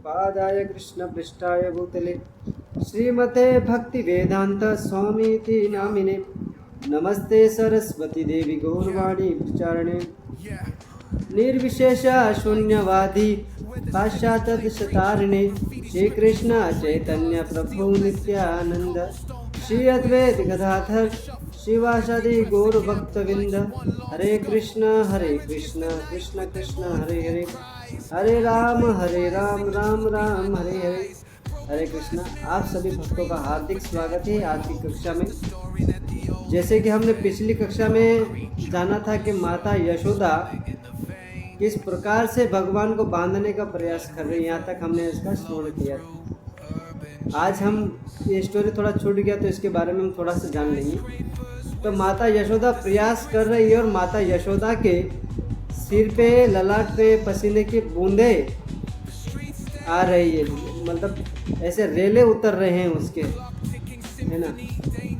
पादाय कृष्णपृष्ठाय भूतले श्रीमते भक्तिवेदांत स्वामीति नामिने नमस्ते सरस्वती देवी गौरवाणी प्रचारणे निर्विशेष शून्यवादी पाश्चात्यदेशतारिणे श्री कृष्ण चैतन्य प्रभु नित्यानंद श्री अद्वैत गदाधर शिवासादि गौर भक्तविंद हरे कृष्ण कृष्ण कृष्ण हरे हरे हरे राम राम राम हरे हरे हरे कृष्णा। आप सभी भक्तों का हार्दिक स्वागत है आज की कक्षा में। जैसे कि हमने पिछली कक्षा में जाना था कि माता यशोदा किस प्रकार से भगवान को बांधने का प्रयास कर रही है, यहाँ तक हमने इसका स्मरण किया। आज हम ये स्टोरी थोड़ा छूट गया तो इसके बारे में हम थोड़ा सा जान लेंगे। तो माता यशोदा प्रयास कर रही है और माता यशोदा के सिर पे ललाट पे पसीने की बूंदे आ रही है, मतलब ऐसे रेले उतर रहे हैं उसके, है ना,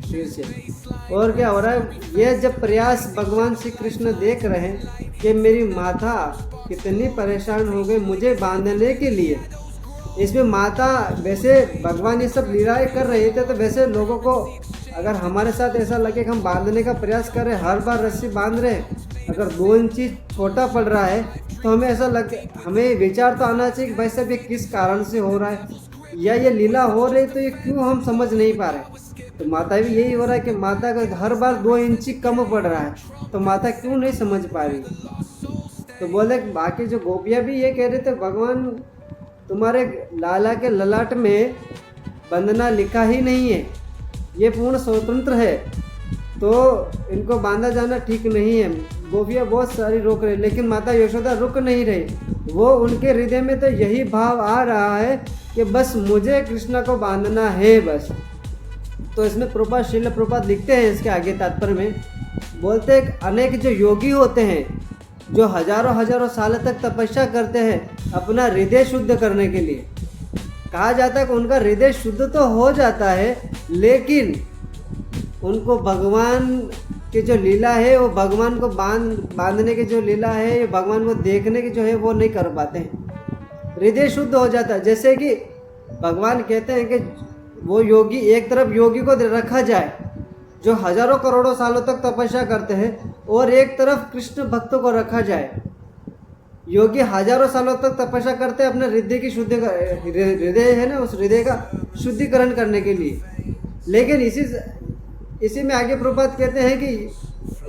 सिर से। और क्या हो रहा है, यह जब प्रयास भगवान श्री कृष्ण देख रहे हैं कि मेरी माता कितनी परेशान हो गई मुझे बांधने के लिए। इसमें माता, वैसे भगवान ये सब लीलाएं कर रहे थे, तो वैसे लोगों को अगर हमारे साथ ऐसा लगे कि हम बांधने का प्रयास कर रहे हैं, हर बार रस्सी बांध रहे हैं, अगर 2 इंची छोटा पड़ रहा है तो हमें ऐसा लगे, हमें विचार तो आना चाहिए कि भाई साहब ये किस कारण से हो रहा है, या ये लीला हो रही तो ये क्यों हम समझ नहीं पा रहे। तो माता भी यही हो रहा है कि माता का हर बार 2 इंची कम पड़ रहा है, तो माता क्यों नहीं समझ पा रही। तो बोले, बाकी जो गोपियाँ भी ये कह रहे थे, भगवान तुम्हारे लाला के ललाट में बंधना लिखा ही नहीं है, ये पूर्ण स्वतंत्र है, तो इनको बांधा जाना ठीक नहीं है। गोपियाँ बहुत सारी रोक रही, लेकिन माता यशोदा रुक नहीं रही। वो उनके हृदय में तो यही भाव आ रहा है कि बस मुझे कृष्ण को बांधना है बस। तो इसमें प्रभुपाद, श्रील प्रभुपाद लिखते हैं इसके आगे तात्पर्य में, बोलते हैं अनेक जो योगी होते हैं जो हजारों साल तक तपस्या करते हैं अपना हृदय शुद्ध करने के लिए, कहा जाता है कि उनका हृदय शुद्ध तो हो जाता है, लेकिन उनको भगवान की जो लीला है, वो भगवान को बांधने की जो लीला है, ये भगवान को देखने की जो है वो नहीं कर पाते हैं। हृदय शुद्ध हो जाता है। जैसे कि भगवान कहते हैं कि वो योगी, एक तरफ योगी को रखा जाए जो हजारों करोड़ों सालों तक तपस्या करते हैं, और एक तरफ कृष्ण भक्तों को रखा जाए। योगी हजारों सालों तक तपस्या करते हैं अपने हृदय की हृदय है ना, उस हृदय का शुद्धिकरण करने के लिए। लेकिन इसी में आगे प्रभुपाद कहते हैं कि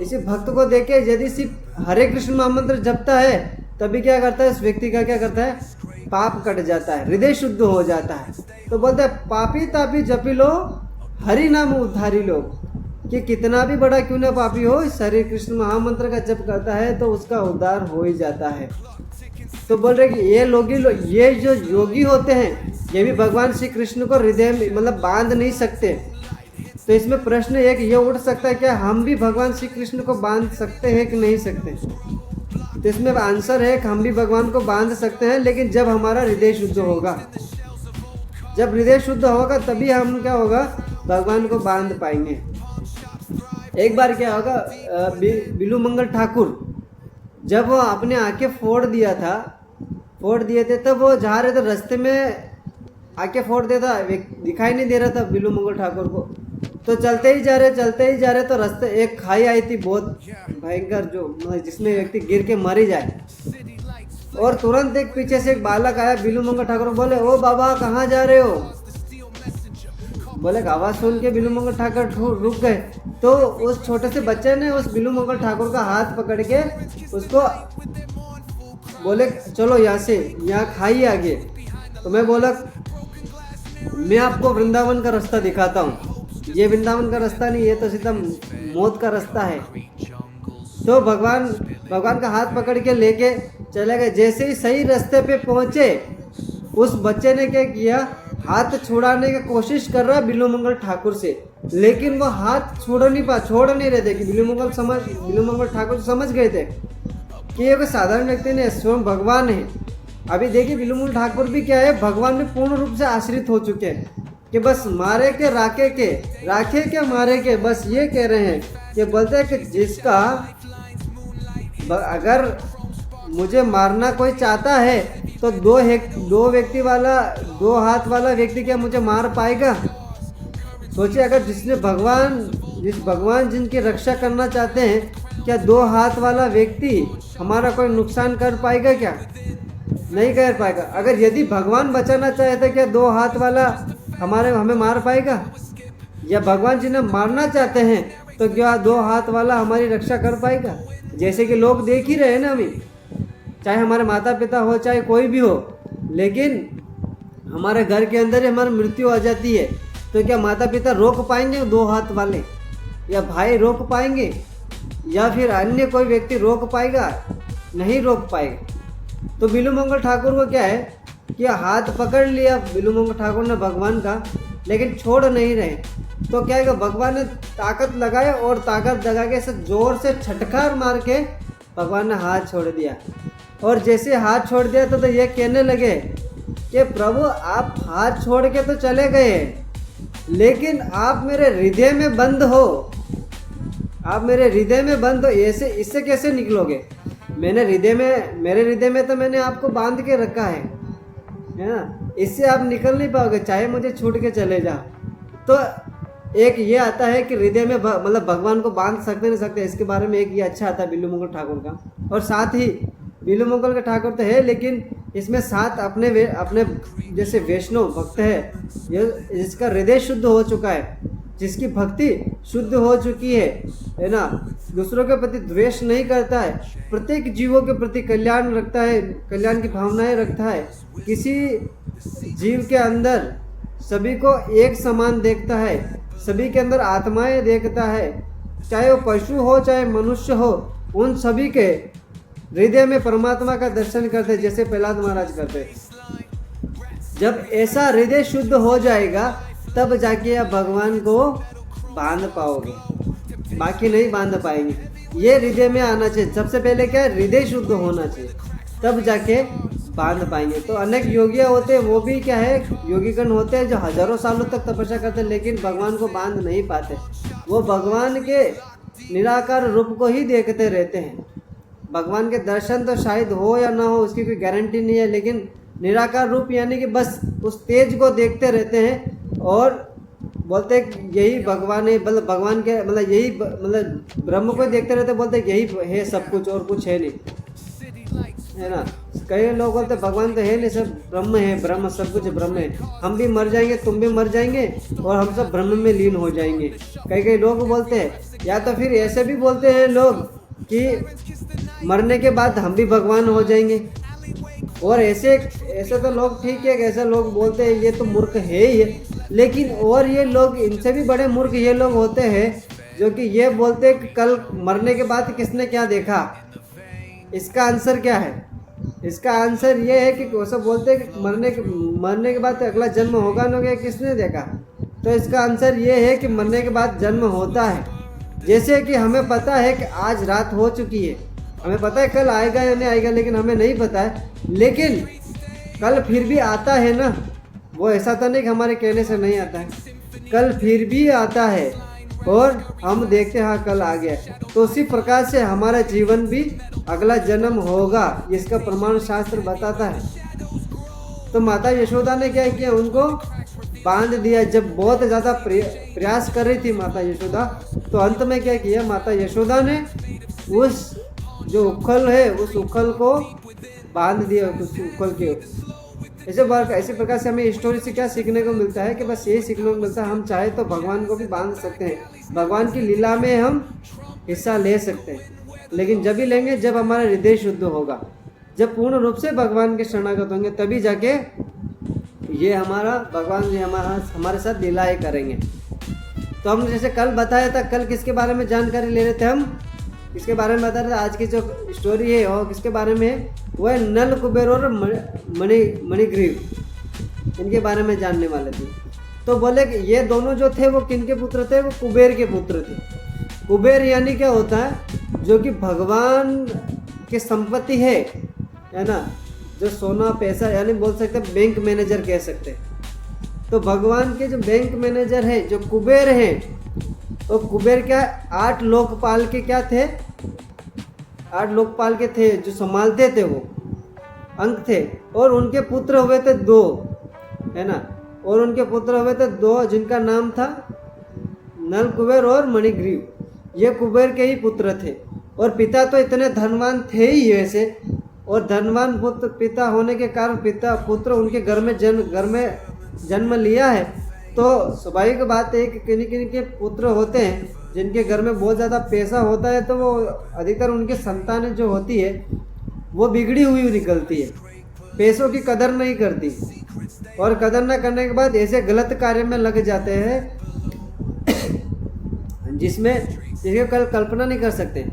इसी भक्त को देखे यदि सिर्फ हरे कृष्ण महामंत्र जपता है, तभी क्या करता है, इस व्यक्ति का क्या करता है, पाप कट जाता है, हृदय शुद्ध हो जाता है। तो बोलते हैं पापी तापी जपी लो हरि नाम उद्धारी लो, कि कितना भी बड़ा क्यों ना पापी हो, इस हरे कृष्ण महामंत्र का जप करता है तो उसका उद्धार हो ही जाता है। तो बोल रहे कि ये जो योगी होते हैं, ये भी भगवान श्री कृष्ण को हृदय में मतलब बांध नहीं सकते। तो इसमें प्रश्न एक ये उठ सकता है, क्या हम भी भगवान श्री कृष्ण को बांध सकते हैं कि नहीं सकते। तो इसमें आंसर है कि हम भी भगवान को बांध सकते हैं, लेकिन जब हमारा हृदय शुद्ध होगा। जब हृदय शुद्ध होगा तभी हम क्या होगा, भगवान को बांध पाएंगे। एक बार क्या होगा, बिलू मंगल ठाकुर जब वो अपने आंखें फोड़ दिए थे, तब वो जा रहे थे, रास्ते में आंखें फोड़ दिया था, दिखाई नहीं दे रहा था बिलू मंगल ठाकुर को। तो चलते ही जा रहे तो रास्ते एक खाई आई थी बहुत भयंकर, जो जिसमें व्यक्ति गिर के मर ही जाए। और तुरंत एक पीछे से एक बालक आया, बिलू मंगल ठाकुर बोले, ओ बाबा कहाँ जा रहे हो। बोले, आवाज़ सुन के बिलू मंगल ठाकुर रुक गए। तो उस छोटे से बच्चे ने उस बिलू मंगल ठाकुर का हाथ पकड़ के उसको बोले, चलो यहाँ से, यहाँ खाई आगे। तो मैं बोला, मैं आपको वृंदावन का रास्ता दिखाता हूँ। ये वृंदावन का रास्ता नहीं, ये तो सीधा मौत का रास्ता है। तो भगवान का हाथ पकड़ के लेके चले गए। जैसे ही सही रास्ते पे पहुंचे, उस बच्चे ने क्या किया, हाथ छुड़ाने की कोशिश कर रहा बिलू मंगल ठाकुर से, लेकिन वो हाथ छोड़ नहीं रहे थे। कि बिलू मंगल ठाकुर समझ गए थे कि ये कोई साधारण व्यक्ति नहीं, स्वयं भगवान है। अभी देखिए बिलू मंगल ठाकुर भी क्या है, भगवान में पूर्ण रूप से आश्रित हो चुके हैं कि बस मारे के राखे के मारे के, बस ये कह रहे हैं। कि बोलते हैं कि जिसका अगर मुझे मारना कोई चाहता है तो दो हाथ वाला व्यक्ति क्या मुझे मार पाएगा? सोचिए, अगर जिस भगवान जिनकी रक्षा करना चाहते हैं, क्या दो हाथ वाला व्यक्ति हमारा कोई नुकसान कर पाएगा क्या? नहीं कर पाएगा। अगर यदि भगवान बचाना चाहे तो क्या दो हाथ वाला हमें मार पाएगा? या भगवान जिन्हें मारना चाहते हैं तो क्या दो हाथ वाला हमारी रक्षा कर पाएगा? जैसे कि लोग देख ही रहे हैं ना, अभी चाहे हमारे माता पिता हो चाहे कोई भी हो, लेकिन हमारे घर के अंदर ही हमारी मृत्यु आ जाती है तो क्या माता पिता रोक पाएंगे दो हाथ वाले? या भाई रोक पाएंगे? या फिर अन्य कोई व्यक्ति रोक पाएगा? नहीं रोक पाएगा। तो बिल्लूमंगल ठाकुर को क्या है कि हाथ पकड़ लिया बिल्लूमंगल ठाकुर ने भगवान का, लेकिन छोड़ नहीं रहे। तो क्या है, भगवान ने ताकत लगाए और ताकत लगा के ऐसे जोर से छटकार मार के भगवान ने हाथ छोड़ दिया। और जैसे हाथ छोड़ दिया तो ये कहने लगे कि प्रभु आप हाथ छोड़ के तो चले गए, लेकिन आप मेरे हृदय में बंद हो। आप मेरे हृदय में बंद हो, ऐसे इससे कैसे निकलोगे? मेरे हृदय में तो मैंने आपको बांध के रखा है ना, इससे आप निकल नहीं पाओगे चाहे मुझे छूट के चले जाओ। तो एक ये आता है कि हृदय में मतलब भगवान को बांध सकते नहीं सकते, इसके बारे में एक ये अच्छा आता है बिल्लूमंगल ठाकुर का। और साथ ही बिल्लूमंगल का ठाकुर तो है, लेकिन इसमें साथ अपने जैसे वैष्णव भक्त है, जिसका हृदय शुद्ध हो चुका है, जिसकी भक्ति शुद्ध हो चुकी है ना, दूसरों के प्रति द्वेष नहीं करता है, प्रत्येक जीवों के प्रति कल्याण रखता है, कल्याण की भावनाएं रखता है, किसी जीव के अंदर सभी को एक समान देखता है, सभी के अंदर आत्माएं देखता है, चाहे वो पशु हो चाहे मनुष्य हो, उन सभी के हृदय में परमात्मा का दर्शन करते जैसे प्रहलाद महाराज करते। जब ऐसा हृदय शुद्ध हो जाएगा तब जाके आप भगवान को बांध पाओगे, बाकी नहीं बांध पाएंगे। ये हृदय में आना चाहिए। सबसे पहले क्या है, हृदय शुद्ध होना चाहिए, तब जाके बांध पाएंगे। तो अनेक योगिया होते हैं, वो भी क्या है, योगीगण होते हैं जो हजारों सालों तक तपस्या करते हैं, लेकिन भगवान को बांध नहीं पाते। वो भगवान के निराकार रूप को ही देखते रहते हैं। भगवान के दर्शन तो शायद हो या ना हो उसकी कोई गारंटी नहीं है, लेकिन निराकार रूप यानी कि बस उस तेज को देखते रहते हैं और बोलते हैं यही भगवान है, मतलब भगवान के मतलब यही मतलब ब्रह्म को देखते रहते, बोलते यही है सब कुछ और कुछ है नहीं, है ना। कई लोग बोलते भगवान तो है नहीं, सब ब्रह्म है, ब्रह्म सब कुछ ब्रह्म है, हम भी मर जाएंगे तुम भी मर जाएंगे और हम सब ब्रह्म में लीन हो जाएंगे। कई लोग बोलते हैं, या तो फिर ऐसे भी बोलते हैं लोग कि मरने के बाद हम भी भगवान हो जाएंगे। और ऐसे तो लोग ठीक है, ऐसे लोग बोलते हैं ये तो मूर्ख है ही है। लेकिन और ये लोग, इनसे भी बड़े मूर्ख ये लोग होते हैं जो कि ये बोलते हैं कि कल मरने के बाद किसने क्या देखा। इसका आंसर क्या है? इसका आंसर ये है कि वो सब बोलते हैं कि मरने के बाद अगला जन्म होगा ना, क्या किसने देखा? तो इसका आंसर ये है कि मरने के बाद जन्म होता है। जैसे कि हमें पता है कि आज रात हो चुकी है, हमें पता है कल आएगा या नहीं आएगा, लेकिन हमें नहीं पता है, लेकिन कल फिर भी आता है ना। वो ऐसा तो नहीं कि हमारे कहने से नहीं आता है, कल फिर भी आता है और हम देखते हैं हाँ कल आ गया। तो उसी प्रकार से हमारा जीवन भी अगला जन्म होगा, इसका प्रमाण शास्त्र बताता है। तो माता यशोदा ने क्या किया, उनको बांध दिया। जब बहुत ज़्यादा प्रयास कर रही थी माता यशोदा, तो अंत में क्या किया, माता यशोदा ने उस जो उखल है उस उखल को बांध दिया, उस उखल के। ऐसे प्रकार से हमें स्टोरी से क्या सीखने को मिलता है कि बस यही सीखने को मिलता है, हम चाहे तो भगवान को भी बांध सकते हैं, भगवान की लीला में हम हिस्सा ले सकते हैं, लेकिन जब भी लेंगे जब हमारा हृदय शुद्ध होगा, जब पूर्ण रूप से भगवान के शरणागत होंगे, तभी जाके ये हमारा भगवान जी हमारे साथ लीलाएं करेंगे। तो हम जैसे कल बताया था, कल किसके बारे में जानकारी ले रहे थे, हम किसके बारे में बता रहे थे? आज की जो स्टोरी है और किसके बारे में है, वो है नल कुबेर और मणिग्रीव, इनके बारे में जानने वाले थे। तो बोले कि ये दोनों जो थे वो किनके पुत्र थे? वो कुबेर के पुत्र थे। कुबेर यानी क्या होता है, जो कि भगवान की संपत्ति है ना, जो सोना पैसा यानी बोल सकते हैं बैंक मैनेजर कह सकते हैं। तो भगवान के जो बैंक मैनेजर है जो कुबेर हैं, तो कुबेर क्या 8 लोकपाल के क्या थे, 8 लोकपाल के थे जो संभालते थे, वो अंक थे। और उनके पुत्र हुए थे 2, है ना। और उनके पुत्र हुए थे 2 जिनका नाम था नल कुबेर और मणिग्रीव। ये कुबेर के ही पुत्र थे। और पिता तो इतने धनवान थे ही वैसे, और धनवान पुत्र पिता होने के कारण पुत्र उनके घर में जन्म लिया है। तो स्वाभाविक बात है कि किन्हीं किन्हीं के पुत्र होते हैं जिनके घर में बहुत ज़्यादा पैसा होता है, तो वो अधिकतर उनके संतान जो होती है वो बिगड़ी हुई निकलती है, पैसों की कदर नहीं करती, और कदर न करने के बाद ऐसे गलत कार्य में लग जाते हैं जिसके कल्पना नहीं कर सकते।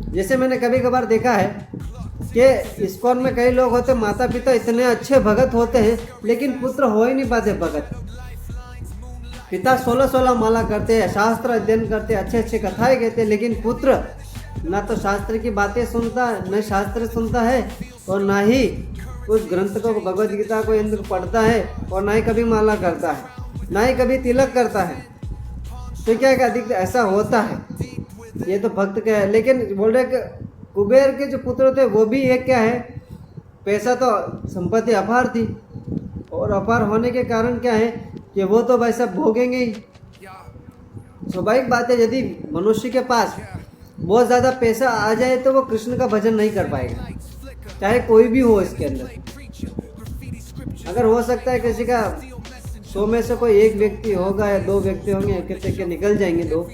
जैसे मैंने कभी कभार देखा है कि इस्कॉन में कई लोग होते, माता पिता इतने अच्छे भगत होते हैं लेकिन पुत्र हो ही नहीं पाते भगत। पिता 16-16 माला करते हैं, शास्त्र अध्ययन करते हैं, अच्छे अच्छे कथाएं कहते हैं, लेकिन पुत्र ना तो शास्त्र की बातें सुनता है, न शास्त्र सुनता है, और ना ही उस ग्रंथ को, भगवद गीता को इंद्र पढ़ता है, और ना ही कभी माला करता है, ना ही कभी तिलक करता है। तो क्या अधिक ऐसा होता है, ये तो भक्त का है। लेकिन बोल रहे कि कुबेर के जो पुत्र थे वो भी एक क्या है, पैसा तो संपत्ति अपार थी, और अपार होने के कारण क्या है कि वो तो भाई सब भोगेंगे ही। स्वाभाविक बात है, यदि मनुष्य के पास बहुत ज़्यादा पैसा आ जाए तो वो कृष्ण का भजन नहीं कर पाएगा, चाहे कोई भी हो इसके अंदर। अगर हो सकता है किसी का 100 में से कोई 1 व्यक्ति होगा या 2 व्यक्ति होंगे, कितने के निकल जाएंगे 2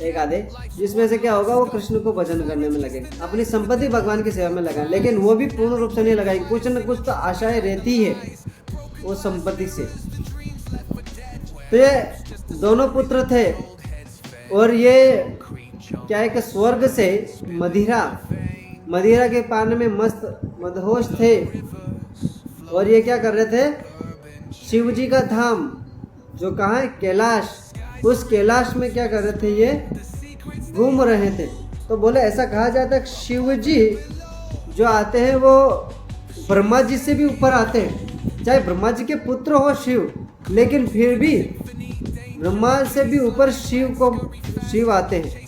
एक आधे, जिसमें से क्या होगा वो कृष्ण को भजन करने में लगे, अपनी संपत्ति भगवान की सेवा में लगाए। लेकिन वो भी पूर्ण रूप से नहीं लगाएगी, कुछ न कुछ तो आशाएं रहती है वो संपत्ति से। तो ये दोनों पुत्र थे, और ये क्या है कि स्वर्ग से मदिरा के पान में मस्त मदहोश थे। और ये क्या कर रहे थे, शिव जी का धाम जो कहाँ है, कैलाश, उस कैलाश में क्या कर रहे थे, ये घूम रहे थे। तो बोले ऐसा कहा जाता है शिव जी जो आते हैं वो ब्रह्मा जी से भी ऊपर आते हैं, चाहे ब्रह्मा जी के पुत्र हो शिव, लेकिन फिर भी ब्रह्मा से भी ऊपर शिव आते हैं।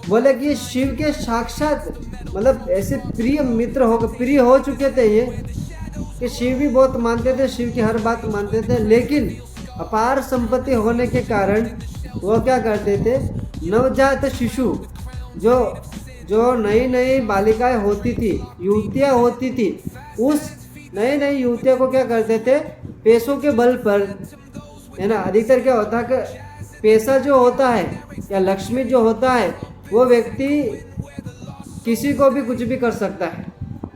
बोले कि ये शिव के साक्षात मतलब ऐसे प्रिय मित्र प्रिय हो चुके थे ये, कि शिव भी बहुत मानते थे, शिव की हर बात मानते थे, लेकिन अपार संपत्ति होने के कारण वो क्या करते थे, नवजात शिशु जो नई नई बालिकाएं होती थी, युवतियां होती थी, उस नई नई युवतियों को क्या करते थे, पैसों के बल पर, है ना। अधिकतर क्या होता है कि पैसा जो होता है या लक्ष्मी जो होता है वो व्यक्ति किसी को भी कुछ भी कर सकता है,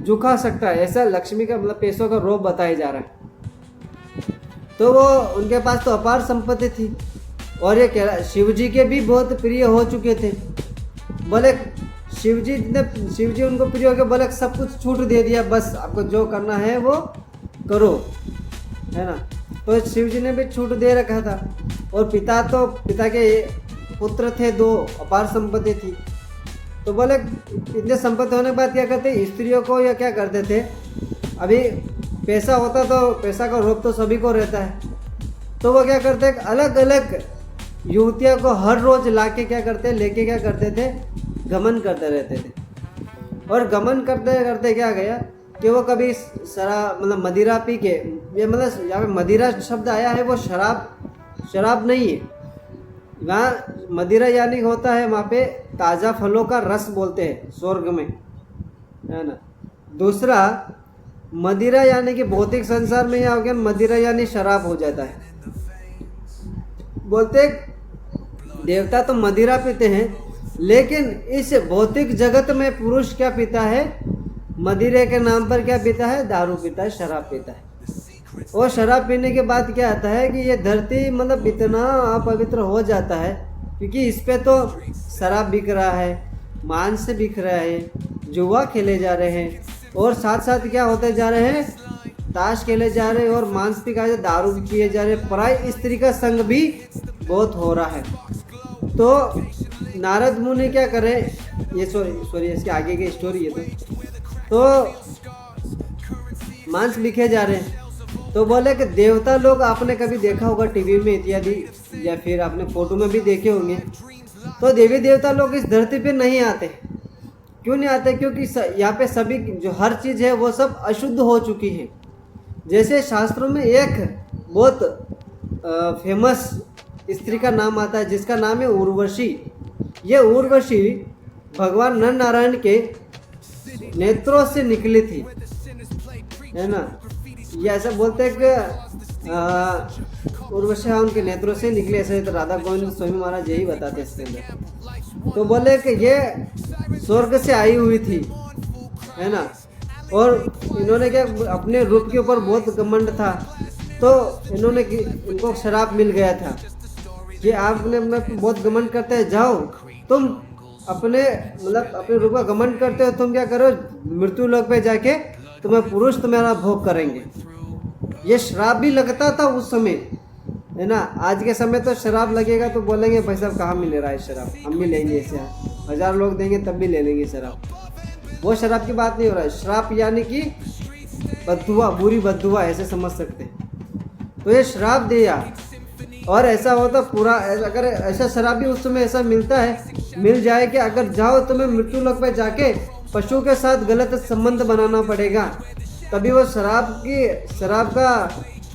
झुका सकता है, ऐसा लक्ष्मी का मतलब पैसों का रोब बताया जा रहा है। तो वो उनके पास तो अपार संपत्ति थी, और ये शिव जी के भी बहुत प्रिय हो चुके थे। बोले शिव जी उनको प्रिय हो गए, बोले सब कुछ छूट दे दिया, बस आपको जो करना है वो करो, है ना। तो शिव जी ने भी छूट दे रखा था। और पिता के पुत्र थे 2, अपार संपत्ति थी। तो बोले इतने संपत्ति होने के बाद क्या करते, स्त्रियों को या क्या करते थे, अभी पैसा होता तो पैसा का रोग तो सभी को रहता है, तो वो क्या करते, अलग अलग युवतियों को हर रोज लेके क्या करते थे, गमन करते रहते थे। और गमन करते करते क्या गया कि वो कभी शराब मतलब मदिरा पी के, ये मतलब यहाँ पे मदिरा शब्द आया है वो शराब नहीं है, वहाँ मदिरा यानी होता है वहाँ पे ताज़ा फलों का रस बोलते हैं स्वर्ग में, है ना। दूसरा मदिरा यानी कि भौतिक संसार में यहाँ हो गया, मदिरा यानी शराब हो जाता है। बोलते देवता तो मदिरा पीते हैं, लेकिन इस भौतिक जगत में पुरुष क्या पीता है, मदिरे के नाम पर क्या पीता है, दारू पीता है, शराब पीता है। और शराब पीने के बाद क्या आता है कि ये धरती मतलब इतना अपवित्र हो जाता है, क्योंकि इस पे तो शराब बिक रहा है, मांस बिक रहा है, जुआ खेले जा रहे हैं, और साथ साथ क्या होते जा रहे हैं, ताश खेले जा रहे हैं, और मांस भी खाए, दारू भी पिए जा रहे हैं, पराई स्त्री का संग भी बहुत हो रहा है। तो नारद मुनि क्या करे, ये सॉरी इसके आगे की स्टोरी है। तो मांस बिके जा रहे हैं, तो बोले कि देवता लोग आपने कभी देखा होगा टीवी में इत्यादि, या फिर आपने फोटो में भी देखे होंगे, तो देवी देवता लोग इस धरती पे नहीं आते, क्यों नहीं आते? क्योंकि यहाँ पे सभी जो हर चीज़ है वो सब अशुद्ध हो चुकी है। जैसे शास्त्रों में एक बहुत फेमस स्त्री का नाम आता है जिसका नाम है उर्वशी। ये उर्वशी भगवान नर नारायण के नेत्रों से निकली थी, है ना। ये ऐसा बोलते हैं कि उर्वशी उनके नेत्रों से निकले, ऐसे तो राधा गोविंद स्वामी महाराज यही बताते इसके अंदर। तो बोले कि ये स्वर्ग से आई हुई थी, है ना। और इन्होंने क्या अपने रूप के ऊपर बहुत घमंड था, तो इनको शराप मिल गया था कि आपने बहुत घमंड करते हैं, जाओ तुम अपने रूप का घमंड करते हो, तुम क्या करो मृत्यु लोक पे जाके तुम्हें पुरुष तुम्हारा भोग करेंगे। ये श्राप भी लगता था उस समय, है ना। आज के समय तो शराब लगेगा तो बोलेंगे भाई साहब कहाँ मिल रहा है शराब, हम भी लेंगे इसे, 1000 लोग देंगे तब भी ले लेंगे शराब। वो शराब की बात नहीं हो रहा है, श्राप यानी कि बद्दुआ, बुरी बद्दुआ ऐसे समझ सकते हैं। तो ये श्राप दिया और ऐसा होता पूरा, अगर ऐसा शराब भी उस समय ऐसा मिलता है, मिल जाए कि अगर जाओ तुम्हें मृत्यु लोक पे जाके पशु के साथ गलत संबंध बनाना पड़ेगा, तभी वो शराब का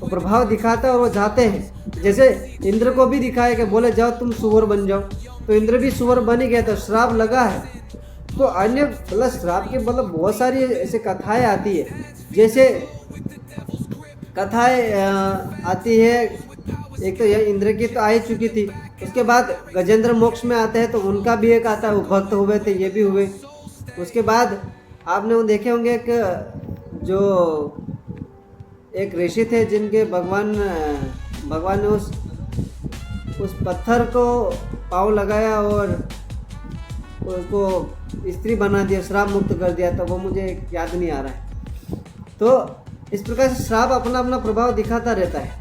प्रभाव दिखाता है और वो जाते हैं। जैसे इंद्र को भी दिखाया कि बोले जाओ तुम सुअर बन जाओ, तो इंद्र भी सुअर बन ही गया था, श्राप लगा है। तो अन्य श्राप के बहुत सारी ऐसे कथाएं आती है, जैसे कथाएं आती है। एक तो यह इंद्र की तो आ ही चुकी थी, उसके बाद गजेंद्र मोक्ष में आते हैं तो उनका भी एक आता है, वो भक्त हुए थे, ये भी हुए। उसके बाद आपने वो देखे होंगे कि जो एक ऋषि थे जिनके भगवान ने उस पत्थर को पाँव लगाया और उसको स्त्री बना दिया, श्राप मुक्त कर दिया, तो वो मुझे याद नहीं आ रहा है। तो इस प्रकार से श्राप अपना अपना प्रभाव दिखाता रहता है।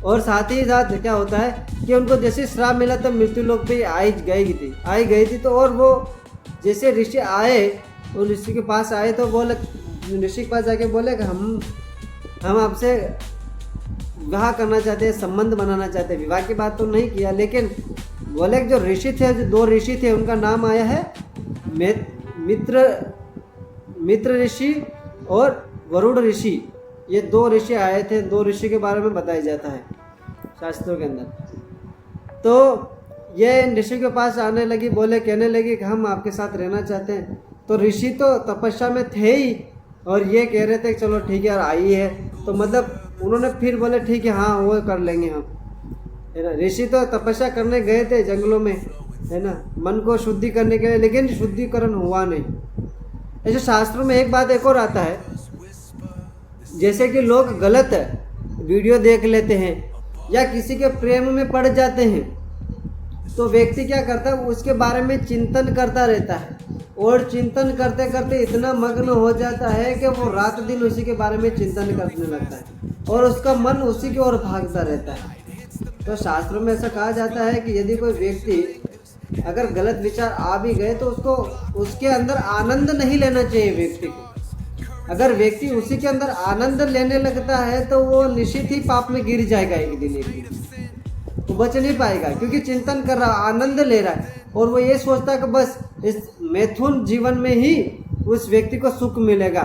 और साथ ही साथ क्या होता है कि उनको जैसे श्राप मिला तब मृत्यु लोक पे आई गई थी। तो और वो जैसे ऋषि आए, वो ऋषि के पास आए तो बोले, ऋषि के पास जाके बोले कि हम आपसे विवाह करना चाहते हैं, संबंध बनाना चाहते हैं। विवाह की बात तो नहीं किया, लेकिन बोले जो ऋषि थे, जो 2 ऋषि थे, उनका नाम आया है मित्र ऋषि और वरुण ऋषि। ये 2 ऋषि आए थे, 2 ऋषि के बारे में बताया जाता है शास्त्रों के अंदर। तो ये ऋषि के पास आने लगी, कहने लगी कि हम आपके साथ रहना चाहते हैं। तो ऋषि तो तपस्या में थे ही, और ये कह रहे थे कि चलो ठीक है, और आई है तो उन्होंने फिर बोले ठीक है, हाँ वो कर लेंगे हम, है ना। ऋषि तो तपस्या करने गए थे जंगलों में, है ना, मन को शुद्धि करने के लिए, लेकिन शुद्धिकरण हुआ नहीं। ऐसे शास्त्रों में एक बात एक और आता है, जैसे कि लोग गलत वीडियो देख लेते हैं या किसी के प्रेम में पड़ जाते हैं, तो व्यक्ति क्या करता है, उसके बारे में चिंतन करता रहता है, और चिंतन करते करते इतना मग्न हो जाता है कि वो रात दिन उसी के बारे में चिंतन करने लगता है और उसका मन उसी की ओर भागता रहता है। तो शास्त्रों में ऐसा कहा जाता है कि यदि कोई व्यक्ति अगर गलत विचार आ भी गए तो उसको उसके अंदर आनंद नहीं लेना चाहिए व्यक्ति को। अगर व्यक्ति उसी के अंदर आनंद लेने लगता है तो वो निश्चित ही पाप में गिर जाएगा एक दिन, वो बच नहीं पाएगा, क्योंकि चिंतन कर रहा, आनंद ले रहा है, और वो ये सोचता है कि बस इस मैथुन जीवन में ही उस व्यक्ति को सुख मिलेगा,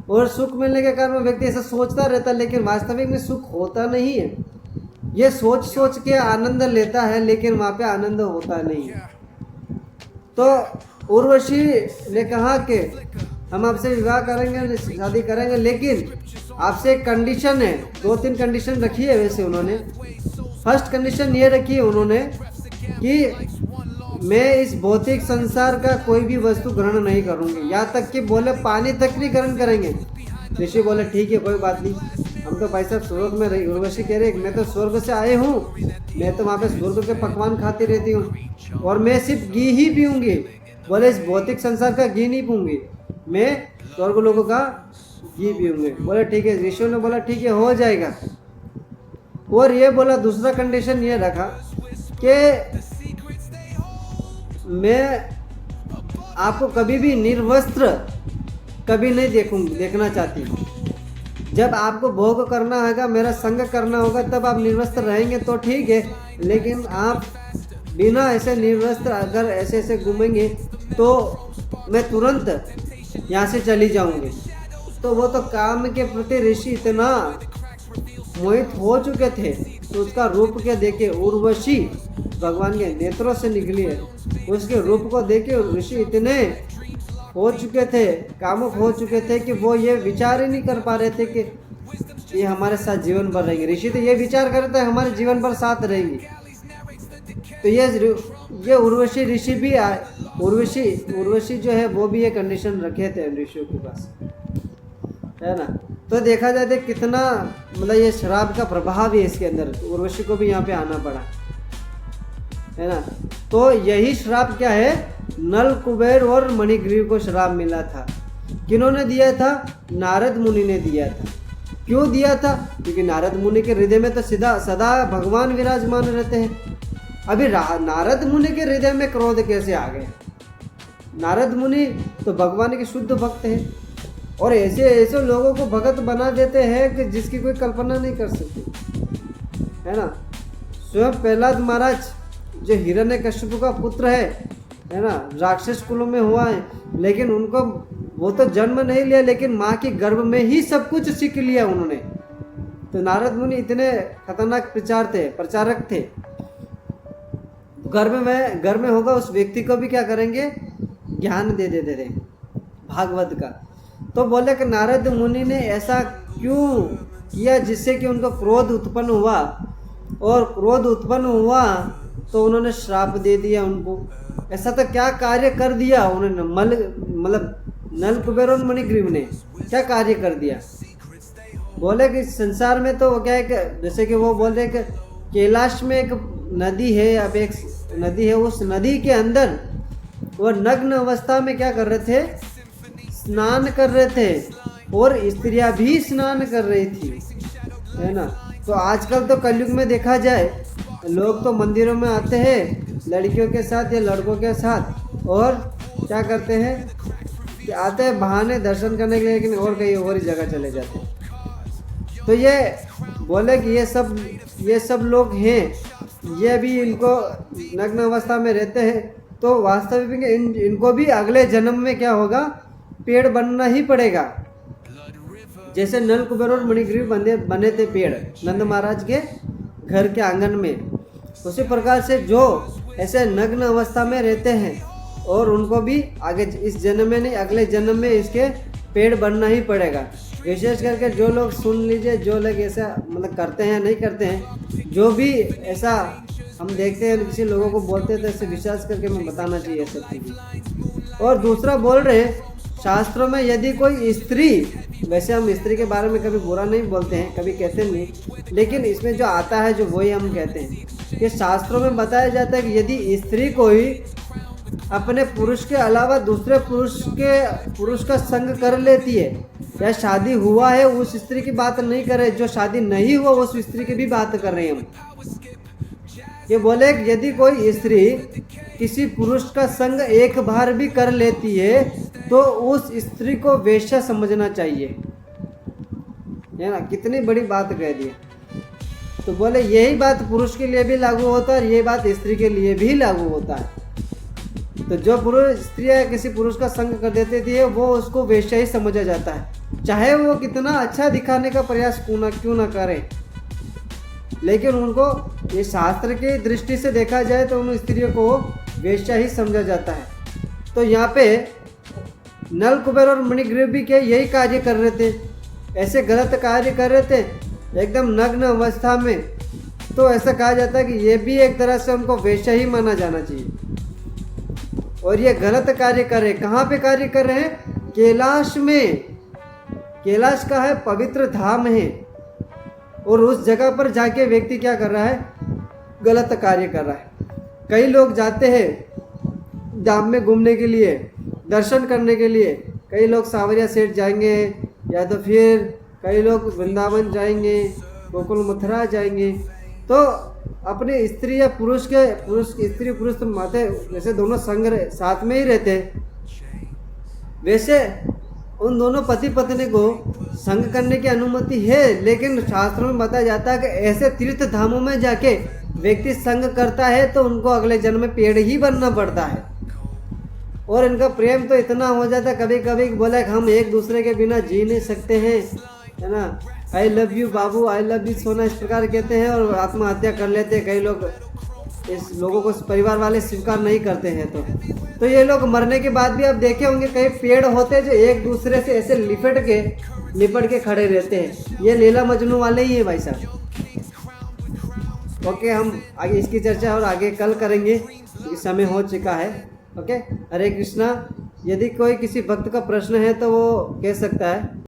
और सुख मिलने के कारण वो व्यक्ति ऐसा सोचता रहता है, लेकिन वास्तविक में सुख होता नहीं है। ये सोच के आनंद लेता है, लेकिन वहाँ पे आनंद होता नहीं है। तो उर्वशी ने कहा कि हम आपसे विवाह करेंगे, शादी करेंगे, लेकिन आपसे एक कंडीशन है। 2-3 कंडीशन रखी है वैसे उन्होंने। फर्स्ट कंडीशन ये रखी है उन्होंने कि मैं इस भौतिक संसार का कोई भी वस्तु ग्रहण नहीं करूँगी, यहाँ तक कि बोले पानी तक भी ग्रहण करेंगे। ऋषि बोले ठीक है, कोई बात नहीं, हम तो भाई साहब स्वर्ग में रही। उर्वशी कह रहे मैं तो स्वर्ग से आए हूँ, मैं तो वहाँ पे स्वर्ग के पकवान खाती रहती हूँ, और मैं सिर्फ घी ही पीऊँगी। बोले इस भौतिक संसार का घी नहीं पीऊँगी, मैं स्वर्ग लोगों का घी पीऊँगी। बोले ठीक है। ऋषियों ने बोला ठीक है, हो जाएगा। और ये बोला दूसरा कंडीशन ये रखा कि मैं आपको कभी भी निर्वस्त्र कभी नहीं देखना चाहती। जब आपको भोग करना होगा, मेरा संग करना होगा, तब आप निर्वस्त्र रहेंगे तो ठीक है, लेकिन आप बिना ऐसे निर्वस्त्र अगर ऐसे घूमेंगे तो मैं तुरंत यहाँ से चली जाऊंगी। तो वो तो काम के प्रति ऋषि इतना मोहित हो चुके थे, तो उसका रूप के देखे उर्वशी भगवान के नेत्रों से निकली है, उसके रूप को देखे ऋषि इतने हो चुके थे, कामुक हो चुके थे कि वो ये विचार ही नहीं कर पा रहे थे कि ये हमारे साथ जीवन भर रहेंगे। ऋषि तो ये विचार करते हैं हमारे जीवन भर साथ रहेंगी। तो ये उर्वशी ऋषि भी आए, उर्वशी जो है वो भी ये कंडीशन रखे थे ऋषियों के पास, है ना। तो देखा जाए तो कितना मतलब ये शराब का प्रभाव है इसके अंदर, उर्वशी को भी यहाँ पे आना पड़ा, है ना। तो यही श्राप क्या है, नल कुबेर और मणिग्रीव को श्राप मिला था। किन्होंने दिया था, नारद मुनि ने दिया था। क्यों दिया था, क्योंकि नारद मुनि के हृदय में तो सदा भगवान विराजमान रहते हैं। अभी नारद मुनि के हृदय में क्रोध कैसे आ गए? नारद मुनि तो भगवान के शुद्ध भक्त हैं और ऐसे लोगों को भगत बना देते हैं कि जिसकी कोई कल्पना नहीं कर सकती, है ना। स्वयं प्रहलाद महाराज जो हिरण्यकश्यप का पुत्र है ना, राक्षस कुलों में हुआ है, लेकिन उनको वो तो जन्म नहीं लिया, लेकिन माँ के गर्भ में ही सब कुछ सीख लिया उन्होंने। तो नारद मुनि इतने खतरनाक प्रचारक थे। घर में होगा उस व्यक्ति को भी क्या करेंगे, ज्ञान दे देते थे भागवत का। तो बोले कि नारद मुनि ने ऐसा क्यों किया जिससे कि उनको क्रोध उत्पन्न हुआ, और क्रोध उत्पन्न हुआ तो उन्होंने श्राप दे दिया उनको। ऐसा तो क्या कार्य कर दिया उन्होंने, मतलब नल कुबेर और मणिग्रीव ने क्या कार्य कर दिया? बोले कि संसार में तो क्या है, जैसे कि वो बोल रहे कि कैलाश में एक नदी है, अब एक नदी है, उस नदी के अंदर वो नग्न अवस्था में क्या कर रहे थे, स्नान कर रहे थे, और स्त्रियां भी स्नान कर रही थी, है ना। तो आजकल तो कलयुग में देखा जाए, लोग तो मंदिरों में आते हैं लड़कियों के साथ या लड़कों के साथ, और क्या करते हैं कि आते हैं बहाने दर्शन करने के लिए, लेकिन और कहीं और ही जगह चले जाते हैं। तो ये बोले कि ये सब लोग हैं, ये भी इनको नग्न अवस्था में रहते हैं, तो वास्तविक इनको भी अगले जन्म में क्या होगा, पेड़ बनना ही पड़ेगा। जैसे नल कुबेर और मणिग्रीव बने थे पेड़ नंद महाराज के घर के आंगन में, उसी प्रकार से जो ऐसे नग्न अवस्था में रहते हैं और उनको भी आगे इस जन्म में नहीं अगले जन्म में इसके पेड़ बनना ही पड़ेगा। विशेष करके जो लोग सुन लीजिए, जो लोग ऐसा मतलब करते हैं नहीं करते हैं, जो भी ऐसा हम देखते हैं किसी लोगों को बोलते हैं तो ऐसे विश्वास करके मैं बताना चाहिए सब चीज़। और दूसरा बोल रहे हैं शास्त्रों में यदि कोई स्त्री, वैसे हम स्त्री के बारे में कभी बुरा नहीं बोलते हैं, कभी कहते नहीं, लेकिन इसमें जो आता है जो वही हम कहते हैं कि शास्त्रों में बताया जाता है कि यदि स्त्री कोई अपने पुरुष के अलावा दूसरे पुरुष का संग कर लेती है, या शादी हुआ है उस स्त्री की बात नहीं कर रहे, जो शादी नहीं हुआ उस स्त्री की भी बात कर रहे हैं हम। ये बोले कि यदि कोई स्त्री किसी पुरुष का संग एक बार भी कर लेती है तो उस स्त्री को वेश्या समझना चाहिए, है ना। कितनी बड़ी बात कह दी। तो बोले यही बात पुरुष के लिए भी लागू होता है और यही बात स्त्री के लिए भी लागू होता है। तो जो पुरुष स्त्रियां किसी पुरुष का संग कर देती थी वो उसको वेश्या ही समझा जाता है, चाहे वो कितना अच्छा दिखाने का प्रयास क्यों ना करे। लेकिन उनको ये शास्त्र की दृष्टि से देखा जाए तो उन स्त्रियों को वेश्या ही समझा जाता है। तो यहाँ पे नल कुबेर और मणिग्रीव भी क्या यही कार्य कर रहे थे, ऐसे गलत कार्य कर रहे थे एकदम नग्न अवस्था में। तो ऐसा कहा जाता है कि ये भी एक तरह से उनको वेश्या ही माना जाना चाहिए। और ये गलत कार्य कर रहे, कहाँ पे कार्य कर रहे हैं? कैलाश में। कैलाश का है पवित्र धाम है, और उस जगह पर जाके व्यक्ति क्या कर रहा है? गलत कार्य कर रहा है। कई लोग जाते हैं धाम में घूमने के लिए, दर्शन करने के लिए। कई लोग सांवरिया सेठ जाएंगे, या तो फिर कई लोग वृंदावन जाएंगे, गोकुल मथुरा जाएंगे। तो अपने स्त्री या स्त्री पुरुष तो माते वैसे दोनों संग साथ में ही रहते हैं, वैसे उन दोनों पति पत्नी को संग करने की अनुमति है। लेकिन शास्त्रों में बताया जाता है कि ऐसे तीर्थ धामों में जाके व्यक्ति संग करता है तो उनको अगले जन्म में पेड़ ही बनना पड़ता है। और इनका प्रेम तो इतना हो जाता है कभी कभी बोला कि हम एक दूसरे के बिना जी नहीं सकते हैं, है ना। I love you Babu, I love you सोना, इस प्रकार कहते हैं और आत्महत्या कर लेते हैं कई लोग। इस लोगों को परिवार वाले स्वीकार नहीं करते हैं तो ये लोग मरने के बाद भी आप देखे होंगे कई पेड़ होते हैं जो एक दूसरे से ऐसे लिपट के खड़े रहते हैं। ये लैला मजनू वाले ही हैं भाई साहब। ओके, हम आगे इसकी चर्चा और आगे कल करेंगे क्योंकि समय हो चुका है। ओके, हरे कृष्णा। यदि कोई किसी भक्त का प्रश्न है तो वो कह सकता है।